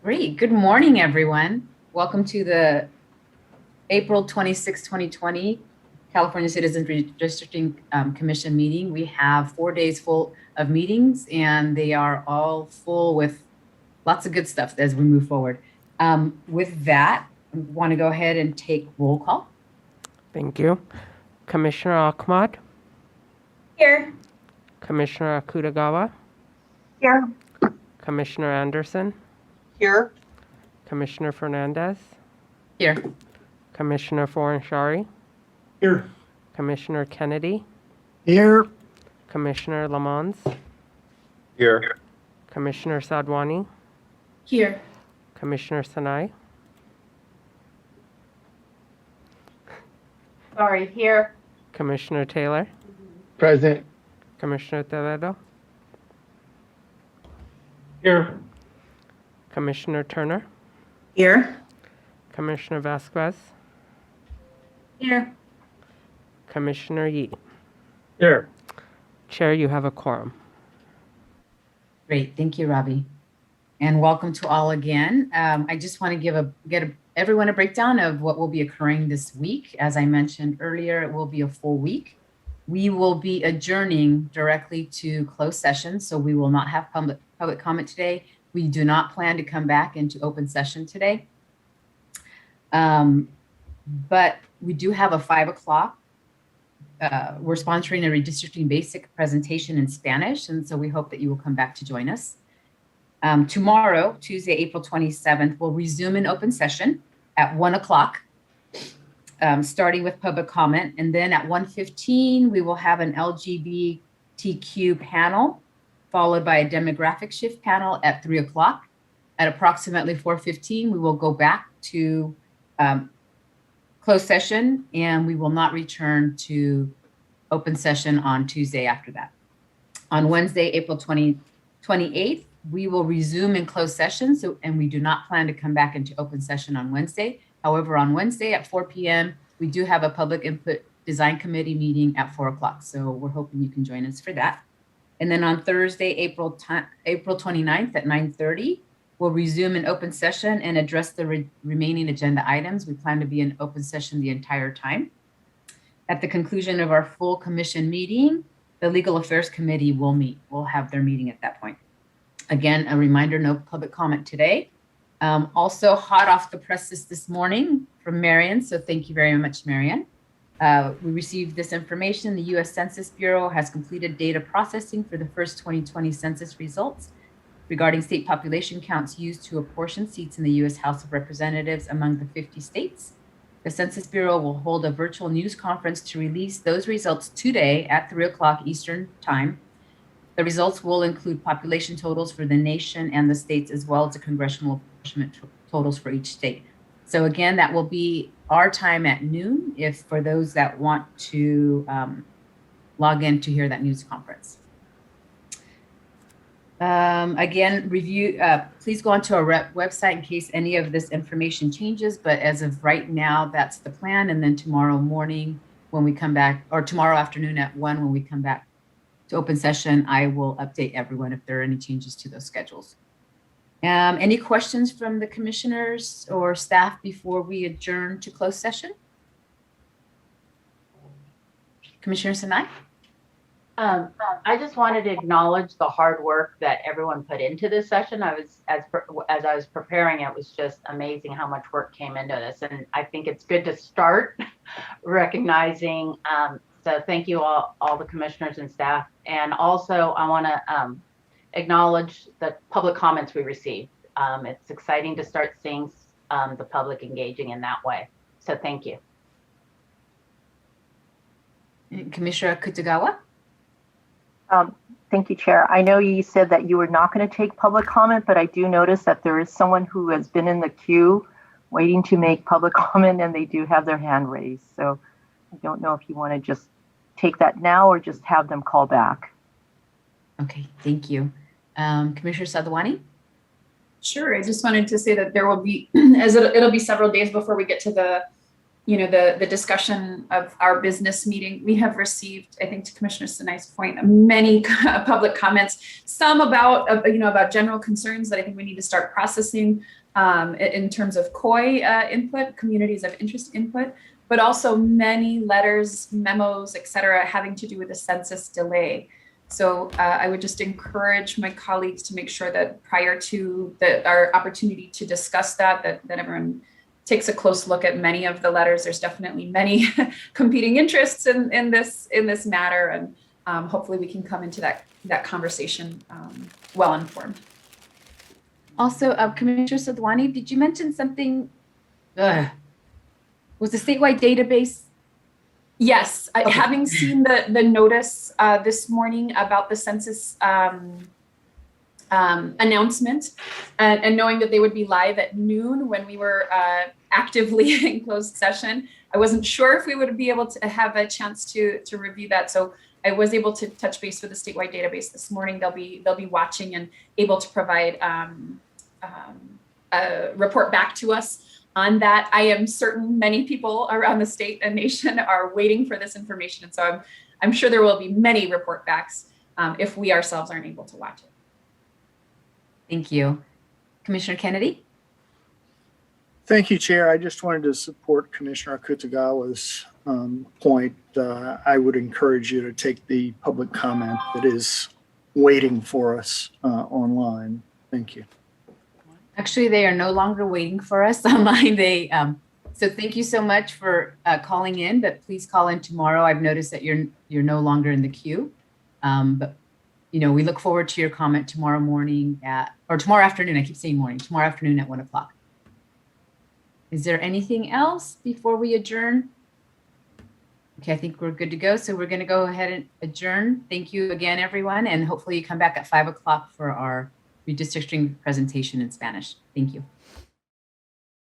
Great. Good morning, everyone. Welcome to the April 26, 2020 California Citizens Redistricting Commission meeting. We have 4 days full of meetings, and they are all full with lots of good stuff as we move forward. With that, I want to go ahead and take roll call. Thank you. Commissioner Ahmad, Here. Commissioner Akutagawa, Here. Commissioner Anderson, Here. Commissioner Fernandez, Here. Commissioner Foranshari, Here. Commissioner Kennedy, Here. Commissioner Lamons, Here. Commissioner Sadwani, Here. Commissioner Sanai, Sorry, here. Commissioner Taylor, Present. Commissioner Toledo, Here. Commissioner Turner, Here. Commissioner Vasquez, Here. Commissioner Yee. Here. Chair, you have a quorum. Great. Thank you, Robbie. And welcome to all again. I just want to get everyone a breakdown of what will be occurring this week. As I mentioned earlier, it will be a full week. We will be adjourning directly to closed session, so we will not have public comment today. We do not plan to come back into open session today. But we do have a 5 o'clock. We're sponsoring a redistricting basic presentation in Spanish, and so we hope that you will come back to join us. Tomorrow, Tuesday, April 27th, we'll resume an open session at 1 o'clock, starting with public comment. And then at 1:15, we will have an LGBTQ panel, followed by a demographic shift panel at 3 o'clock. At approximately 4:15, we will go back to closed session, and we will not return to open session on Tuesday after that. On Wednesday, April 28th, we will resume in closed session, and we do not plan to come back into open session on Wednesday. However, on Wednesday at 4 p.m., we do have a public input design committee meeting at 4 o'clock. So we're hoping you can join us for that. And then on Thursday, April 29th at 9:30, we'll resume an open session and address the remaining agenda items. We plan to be in open session the entire time. At the conclusion of our full commission meeting, the Legal Affairs Committee will meet. We'll have their meeting at that point. Again, a reminder, no public comment today. Also hot off the presses this morning from Marian, so thank you very much, Marian. We received this information. The U.S. Census Bureau has completed data processing for the first 2020 census results regarding state population counts used to apportion seats in the U.S. House of Representatives among the 50 states. The Census Bureau will hold a virtual news conference to release those results today at 3 o'clock Eastern Time. The results will include population totals for the nation and the states, as well as the congressional apportionment totals for each state. So again, that will be our time at noon, if for those that want to log in to hear that news conference. Again, please go onto our website in case any of this information changes, but as of right now, that's the plan. And then tomorrow morning when we come back, or tomorrow afternoon at 1, when we come back to open session, I will update everyone if there are any changes to those schedules. Any questions from the commissioners or staff before we adjourn to closed session? Commissioner Sanai? I just wanted to acknowledge the hard work that everyone put into this session. As I was preparing, it was just amazing how much work came into this, and I think it's good to start recognizing. So thank you all the commissioners and staff, and also I want to acknowledge the public comments we received. It's exciting to start seeing the public engaging in that way. So thank you. Commissioner Akutagawa? Thank you, Chair. I know you said that you were not going to take public comment, but I do notice that there is someone who has been in the queue waiting to make public comment, and they do have their hand raised. So I don't know if you want to just take that now or just have them call back. Okay, thank you. Commissioner Sadwani? Sure. I just wanted to say that there will be, as it'll be several days before we get to the the discussion of our business meeting, we have received, I think to Commissioner Sinai's point, many public comments, some about general concerns that I think we need to start processing in terms of COI input, communities of interest input, but also many letters, memos, et cetera, having to do with the census delay. So I would just encourage my colleagues to make sure that prior to our opportunity to discuss that everyone takes a close look at many of the letters. There's definitely many competing interests in this matter, and hopefully we can come into that conversation well informed. Also, Commissioner Sadwani, did you mention something? Was the statewide database? Yes, Okay. having seen the notice this morning about the census announcement, and knowing that they would be live at noon when we were actively in closed session, I wasn't sure if we would be able to have a chance to review that. So I was able to touch base with the statewide database this morning. They'll be watching and able to provide a report back to us on that. I am certain many people around the state and nation are waiting for this information, and so I'm sure there will be many report backs if we ourselves aren't able to watch it. Thank you. Commissioner Kennedy? Thank you, Chair. I just wanted to support Commissioner Akutagawa's point. I would encourage you to take the public comment that is waiting for us online. Thank you. Actually, they are no longer waiting for us online. So thank you so much for calling in, but please call in tomorrow. I've noticed that you're no longer in the queue, but we look forward to your comment tomorrow morning or tomorrow afternoon. I keep saying morning, tomorrow afternoon at 1 o'clock. Is there anything else before we adjourn? Okay, I think we're good to go. So we're going to go ahead and adjourn. Thank you again, everyone. And hopefully you come back at 5 o'clock for our redistricting presentation in Spanish. Thank you.